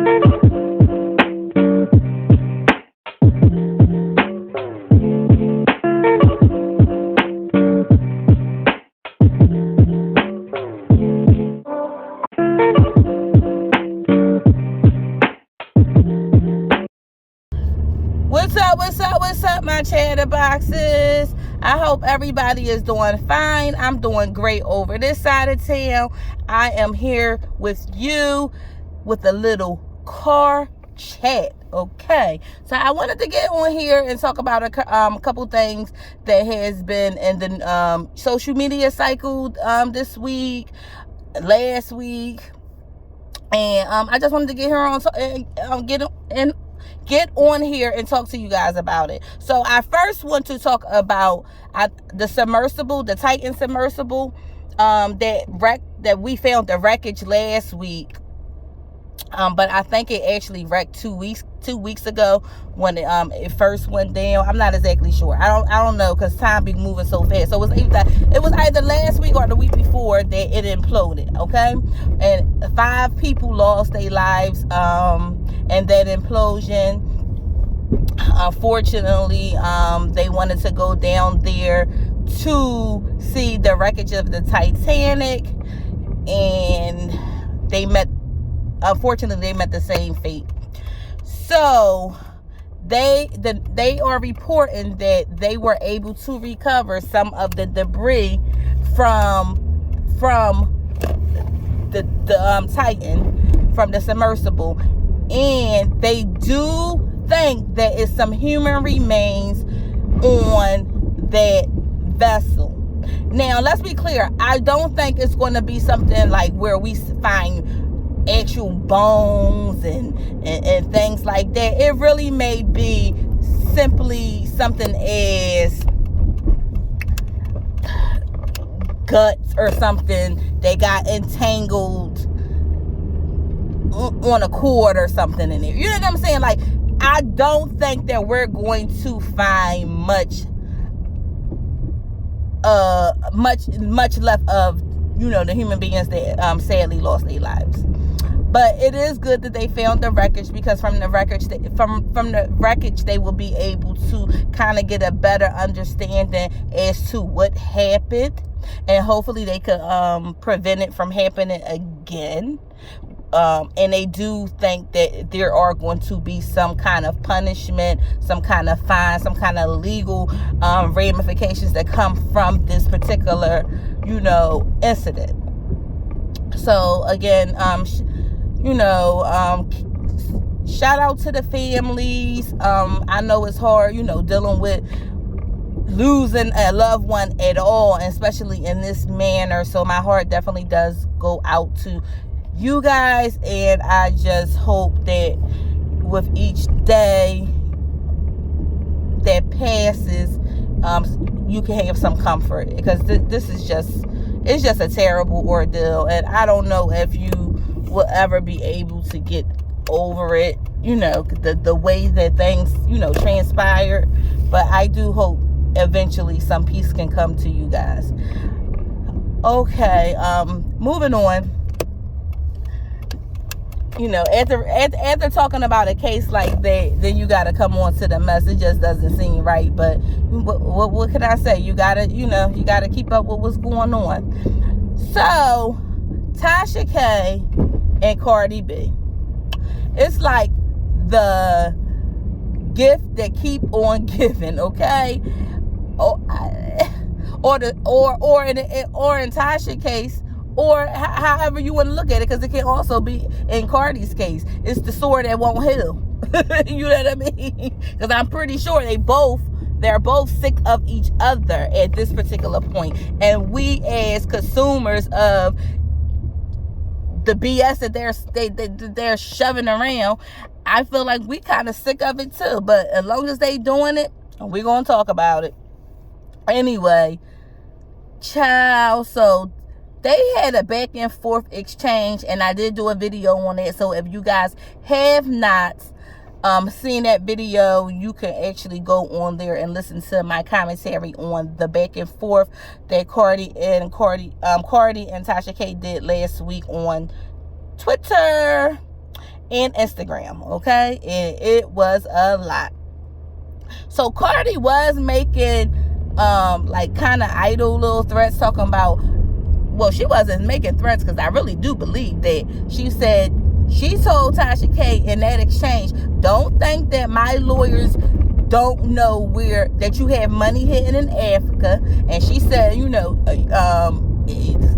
What's up, my chatterboxes? I hope everybody is doing fine. I'm doing great over this side of town. I am here with you with a little car chat, okay? So I wanted to get on here and talk about a couple things that has been in the social media cycle this week, last week, and I just wanted to get here on get on here and talk to you guys about it. So I first want to talk about the submersible, the Titan submersible, that we found the wreckage last week. But I think it actually wrecked 2 weeks ago when it first went down. I'm not exactly sure. I don't know, because time be moving so fast. So it was either last week or the week before that it imploded. Okay, and 5 people lost their lives. And that implosion, unfortunately, they wanted to go down there to see the wreckage of the Titanic, and unfortunately they met the same fate. So they are reporting that they were able to recover some of the debris from the Titan, from the submersible. And they do think that it's some human remains on that vessel. Now, let's be clear. I don't think it's going to be something like where we find actual bones and things like that. It really may be simply something as guts or something that got entangled on a cord or something in there. You know what I'm saying? Like, I don't think that we're going to find much left of, the human beings that sadly lost their lives. But it is good that they found the wreckage, because from the wreckage they will be able to kind of get a better understanding as to what happened, and hopefully they could prevent it from happening again. And they do think that there are going to be some kind of punishment, some kind of fine, some kind of legal ramifications that come from this particular, incident. So again, shout out to the families. I know it's hard, dealing with losing a loved one at all, especially in this manner. So my heart definitely does go out to you guys, and I just hope that with each day that passes, you can have some comfort, because this is just a terrible ordeal, and I don't know if you will ever be able to get over it, the way that things transpired. But I do hope eventually some peace can come to you guys. Okay, moving on. After talking about a case like that, then you got to come on to the mess. It just doesn't seem right. But what can I say? You got to keep up with what's going on. So, Tasha K and Cardi B. It's like the gift that keep on giving, okay? Or in Tasha's case, or however you want to look at it, because it can also be in Cardi's case. It's the sword that won't heal. You know what I mean? Because I'm pretty sure they're both sick of each other at this particular point. And we as consumers of the BS that they're shoving around, I feel like we kind of sick of it too. But as long as they doing it, we're going to talk about it. Anyway, child, so they had a back and forth exchange, and I did do a video on it. So if you guys have not seen that video, you can actually go on there and listen to my commentary on the back and forth that Cardi and Tasha K did last week on Twitter. and Instagram, okay? And it was a lot. So Cardi was making like kind of idle little threats talking about, well, she wasn't making threats, because I really do believe that she said, she told Tasha K in that exchange, don't think that my lawyers don't know where, that you have money hidden in Africa. And she said,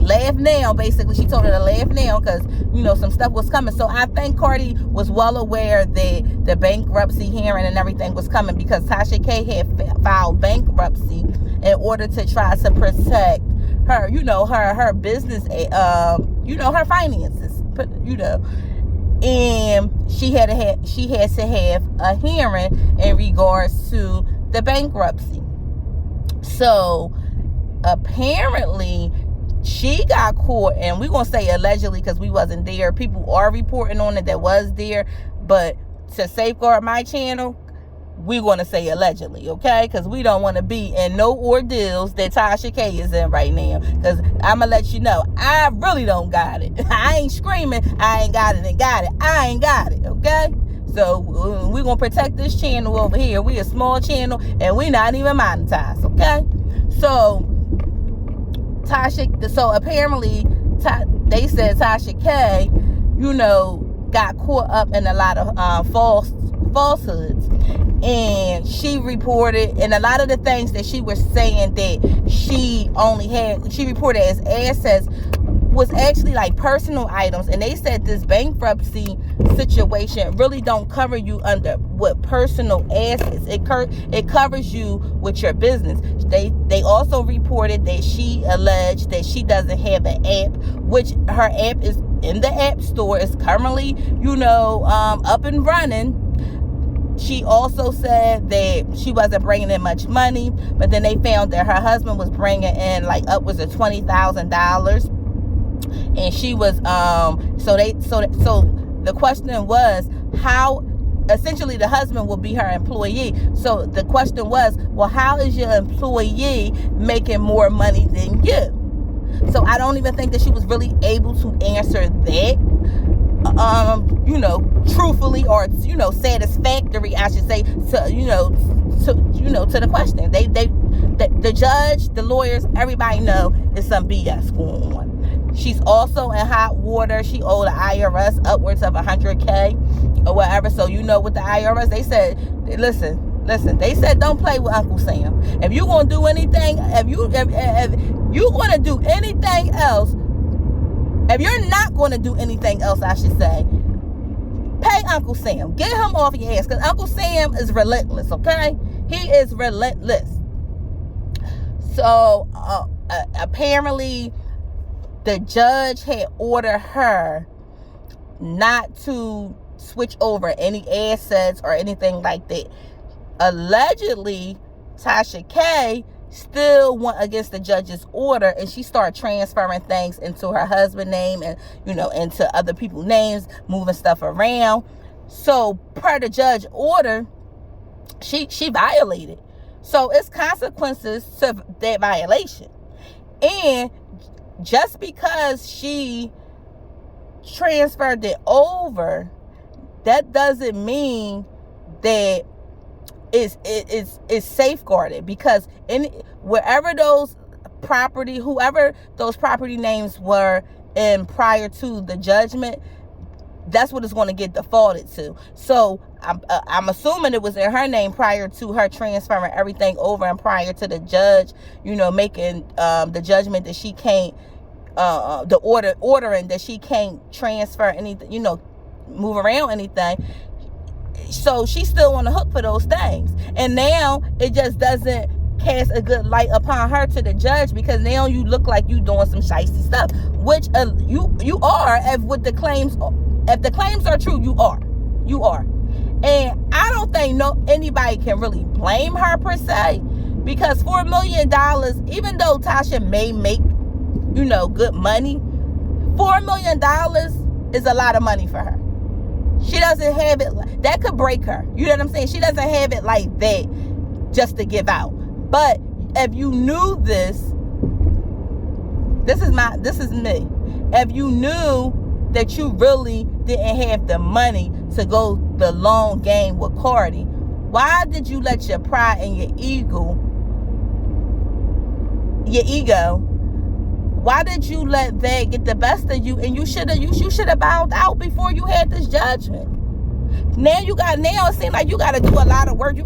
laugh now, basically. She told her to laugh now because, some stuff was coming. So I think Cardi was well aware that the bankruptcy hearing and everything was coming, because Tasha K had filed bankruptcy in order to try to protect her, her business, her finances, and she had to have a hearing in regards to the bankruptcy. So apparently she got caught, and we're gonna say allegedly because we wasn't there. People are reporting on it that was there, but to safeguard my channel, we're gonna say allegedly, okay? Because we don't want to be in no ordeals that Tasha K is in right now. Because I'm gonna let you know, I really don't got it. I ain't screaming, I ain't got it and got it. I ain't got it, okay? So we're gonna protect this channel over here. We a small channel and we not even monetized, okay? So apparently they said Tasha K, got caught up in a lot of falsehoods. And she reported, and a lot of the things that she was saying that she reported as assets was actually like personal items. And they said this bankruptcy situation really don't cover you under with personal assets. It covers you with your business. They also reported that she alleged that she doesn't have an app, which her app is in the app store. It's currently, up and running. She also said that she wasn't bringing in much money, but then they found that her husband was bringing in like upwards of $20,000, and she was so the question was how. Essentially, the husband will be her employee. So the question was, well, how is your employee making more money than you? So I don't even think that she was really able to answer that. Truthfully or satisfactory, I should say, to the question. The judge, the lawyers, everybody know there's some BS going on. She's also in hot water. She owed the IRS upwards of $100K or whatever. So with the IRS, they said, listen. They said don't play with Uncle Sam. If you gonna do anything, if you gonna do anything else. If you're not going to do anything else, I should say, pay Uncle Sam. Get him off your ass, because Uncle Sam is relentless, okay? He is relentless. So, apparently, the judge had ordered her not to switch over any assets or anything like that. Allegedly, Tasha K still went against the judge's order, and she started transferring things into her husband's name and into other people's names, moving stuff around. So per the judge's order, she violated. So it's consequences to that violation. And just because she transferred it over, that doesn't mean that it's safeguarded, because whoever those property names were in prior to the judgment, that's what it's going to get defaulted to. So I'm assuming it was in her name prior to her transferring everything over, and prior to the judge, making the judgment that she can't, ordering that she can't transfer anything, move around anything. So she's still on the hook for those things. And now it just doesn't cast a good light upon her to the judge, because now you look like you doing some shysty stuff, which you are. If the claims are true, you are. And I don't think anybody can really blame her per se, because $4 million, even though Tasha may make good money, $4 million is a lot of money for her. She doesn't have it. That could break her. You know what I'm saying? She doesn't have it like that just to give out. But if you knew this is me. If you knew that you really didn't have the money to go the long game with Cardi, why did you let your pride and your ego, why did you let that get the best of you? And you should have bowed out before you had this judgment. Now it seems like you got to do a lot of work.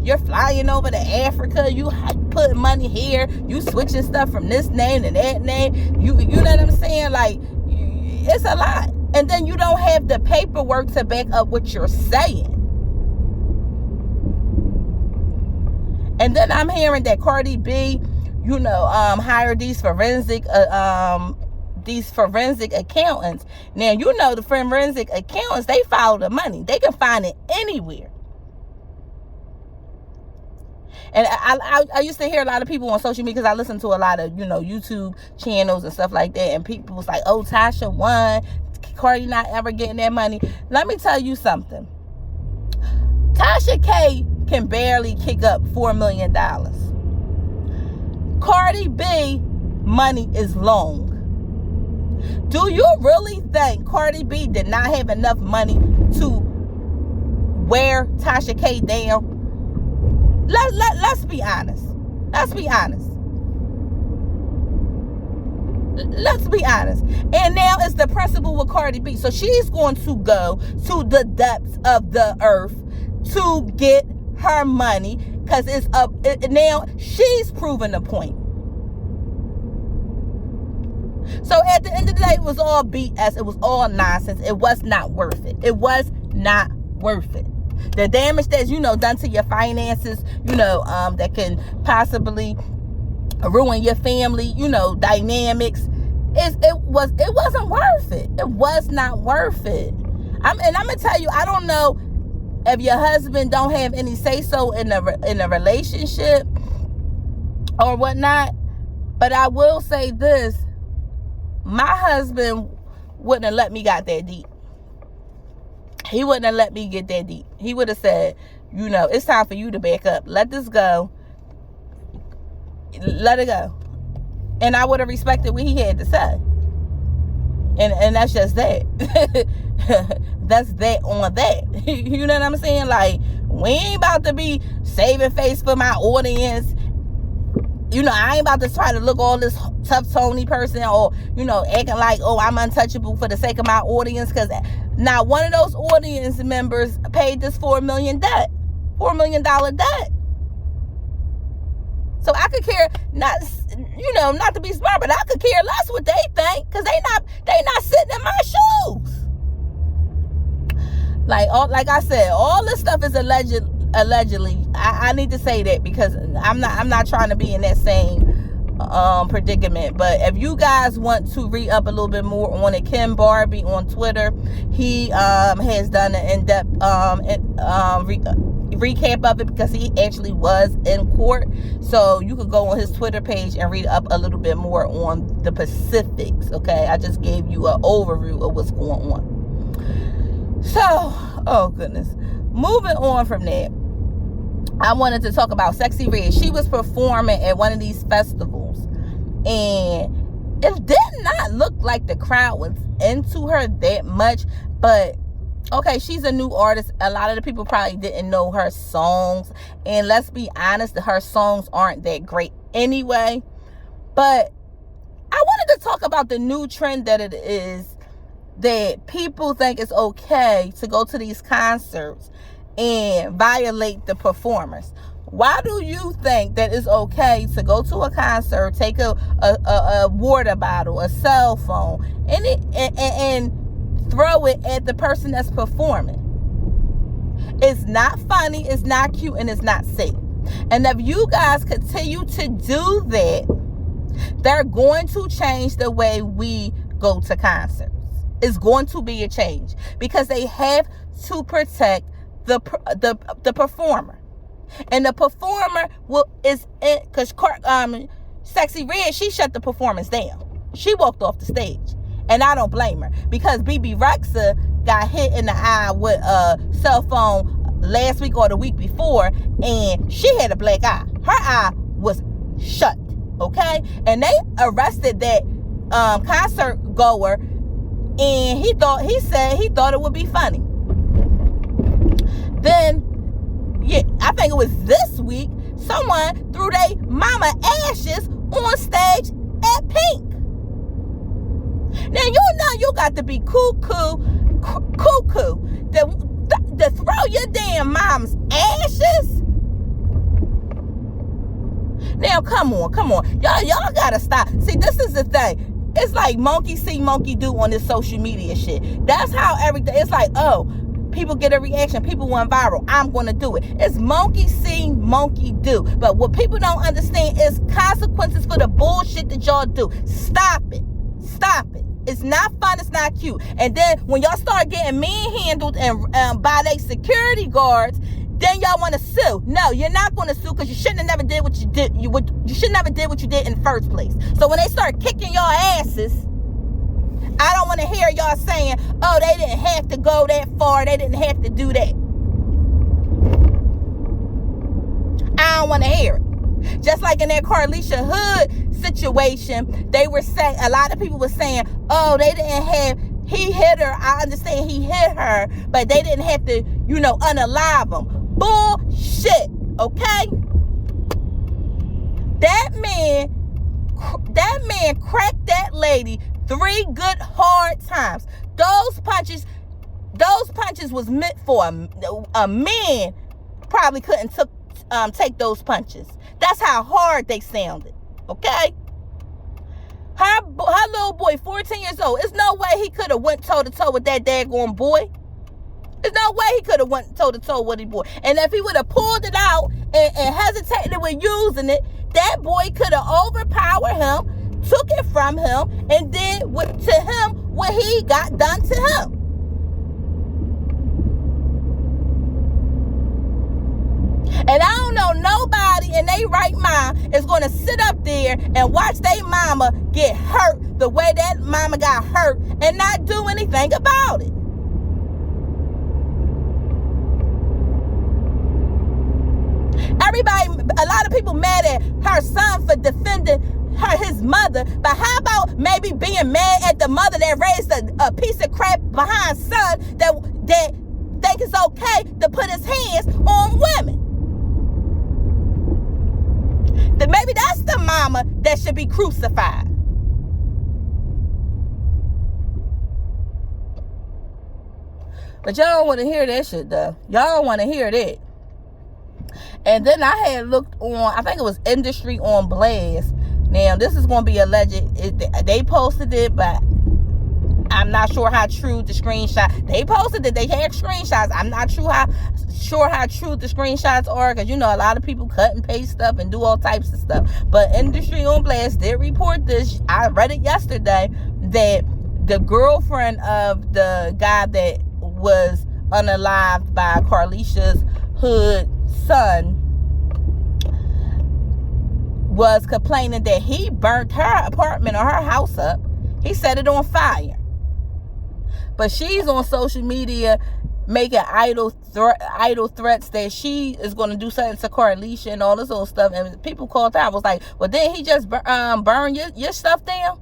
You're flying over to Africa. You put money here. You switching stuff from this name to that name. You know what I'm saying? Like, it's a lot. And then you don't have the paperwork to back up what you're saying. And then I'm hearing that Cardi B, hired these forensic accountants. Now, the forensic accountants, they follow the money. They can find it anywhere. And I used to hear a lot of people on social media, because I listen to a lot of, YouTube channels and stuff like that. And people was like, oh, Tasha won. Cardi not ever getting that money. Let me tell you something. Tasha K can barely kick up $4 million. Cardi B money is long. Do you really think Cardi B did not have enough money to wear Tasha K down? Let's be honest. Let's be honest. And now it's the principle with Cardi B. So she's going to go to the depths of the earth to get her money, because it's up now. She's proven the point. So at the end of the day, it was all BS. It was all nonsense. It was not worth it. It was not worth it. The damage that's, done to your finances, that can possibly ruin your family, dynamics. It wasn't worth it. It was not worth it. I'm gonna tell you, I don't know if your husband don't have any say so in a relationship or whatnot, but I will say this: my husband wouldn't have let me got that deep. He wouldn't have let me get that deep. He would have said, it's time for you to back up. Let this go. Let it go. And I would have respected what he had to say. And that's just that. That's that on that. You know what I'm saying? Like, we ain't about to be saving face for my audience. I ain't about to try to look all this tough Tony person, or, acting like, oh, I'm untouchable for the sake of my audience, because not one of those audience members paid this $4 million debt. So I could care, not to be smart, but I could care less what they think, because they not sitting in my shoes. Like I said, all this stuff is allegedly. I need to say that, because I'm not trying to be in that same predicament. But if you guys want to read up a little bit more on it, Ken Barbie on Twitter, he has done an in-depth recap of it, because he actually was in court. So you could go on his Twitter page and read up a little bit more on the specifics. Okay, I just gave you an overview of what's going on. So, oh goodness, moving on from that, I wanted to talk about Sexyred. She was performing at one of these festivals, and it did not look like the crowd was into her that much. But okay, she's a new artist. A lot of the people probably didn't know her songs, and let's be honest, her songs aren't that great anyway. But I wanted to talk about the new trend that it is, that people think it's okay to go to these concerts and violate the performers. Why do you think that it's okay to go to a concert, take a water bottle, a cell phone, and throw it at the person that's performing? It's not funny, it's not cute, and it's not safe. And if you guys continue to do that, they're going to change the way we go to concerts. It's going to be a change, because they have to protect the performer. And the performer because Sexyred, she shut the performance down. She walked off the stage. And I don't blame her, because BB Rexa got hit in the eye with a cell phone last week or the week before, and she had a black eye. Her eye was shut, okay? And they arrested that concert goer And he said he thought it would be funny. Then, yeah, I think it was this week, someone threw their mama ashes on stage at Pink. Now, you know you got to be cuckoo to throw your damn mom's ashes. Now, come on. Y'all gotta stop. See, this is the thing. It's like monkey see, monkey do on this social media shit. That's how everything, it's like, oh, people get a reaction. People went viral. I'm going to do it. It's monkey see, monkey do. But what people don't understand is consequences for the bullshit that y'all do. Stop it. It's not fun. It's not cute. And then when y'all start getting manhandled and by their security guards, then y'all want to sue. No, you're not going to sue because you shouldn't have never did what you did. You should never did what you did in the first place. So when they start kicking y'all asses, I don't want to hear y'all saying, oh, they didn't have to go that far. They didn't have to do that. I don't want to hear it. Just like in that Carlisha Hood situation, they were saying, a lot of people were saying, oh, they didn't have, he hit her. I understand he hit her, but they didn't have to, unalive him. Bullshit, okay? That man cracked that lady 3 good hard times. Those punches was meant for a man. Probably couldn't take those punches. That's how hard they sounded, okay? Her little boy, 14 years old. There's no way he could have went toe to toe with that daggone boy. There's no way he could have went toe to toe with his boy. And if he would have pulled it out and hesitated with using it, that boy could have overpowered him, took it from him, and did to him what he got done to him. And I don't know nobody in their right mind is going to sit up there and watch their mama get hurt the way that mama got hurt and not do anything about it. Everybody, a lot of people mad at her son for defending his mother, but how about maybe being mad at the mother that raised a piece of crap behind son that think it's okay to put his hands on women? Then maybe that's the mama that should be crucified. But y'all don't want to hear that shit, though. Y'all don't want to hear that. And then I had looked on, I think it was Industry on Blast. Now, this is going to be alleged. They posted it, but I'm not sure how true the screenshot. They posted that they had screenshots. I'm not sure how true the screenshots are, because a lot of people cut and paste stuff and do all types of stuff. But Industry on Blast did report this. I read it yesterday, that the girlfriend of the guy that was unalived by Carlisha's Hood son was complaining that he burnt her apartment or her house up. He set it on fire. But she's on social media making idle threats that she is going to do something to Carlisha and all this old stuff. And people called her. I was like, well, didn't he just burn your stuff down?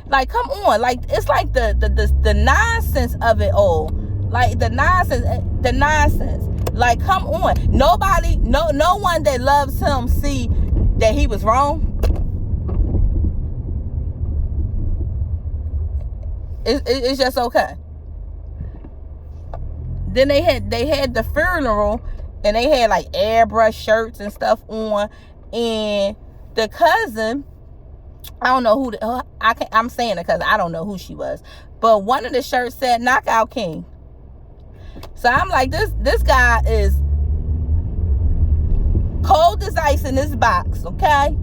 Like, come on. Like, it's like the nonsense of it all. Like, the nonsense. Like, come on. No one that loves him see that he was wrong. It's just okay. Then they had the funeral, and they had like airbrush shirts and stuff on, and the cousin, I don't know who I'm saying it because I don't know who she was, but one of the shirts said Knockout King. So I'm like, this guy is cold as ice in this box, okay?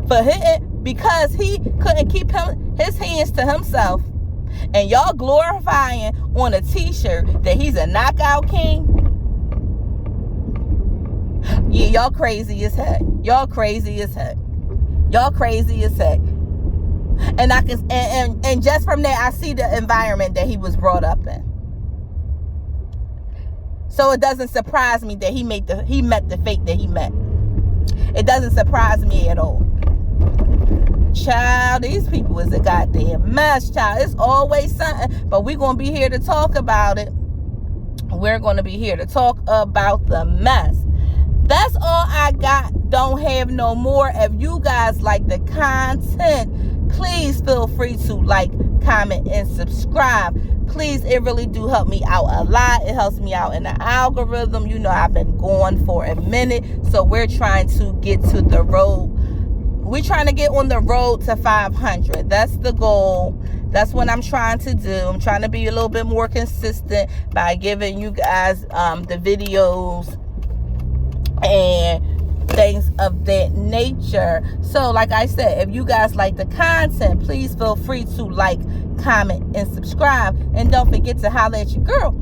For hitting, because he couldn't keep his hands to himself, and y'all glorifying on a t-shirt that he's a knockout king. Yeah, y'all crazy as heck. Y'all crazy as heck. And I can and just from there, I see the environment that he was brought up in. So it doesn't surprise me that he met the fate that he met. It doesn't surprise me at all. Child, these people is a goddamn mess, child. It's always something, but we're going to be here to talk about it. We're going to be here to talk about the mess. That's all I got. Don't have no more. If you guys like the content, please feel free to like, comment, and subscribe. Please, it really do help me out a lot. It helps me out in the algorithm. You know, I've been going for a minute, so we're trying to get to the road. We're trying to get on the road to 500. That's the goal. That's what I'm trying to do. I'm trying to be a little bit more consistent by giving you guys the videos and things of that nature. So like I said, if you guys like the content, please feel free to like, comment, and subscribe. And don't forget to holler at your girl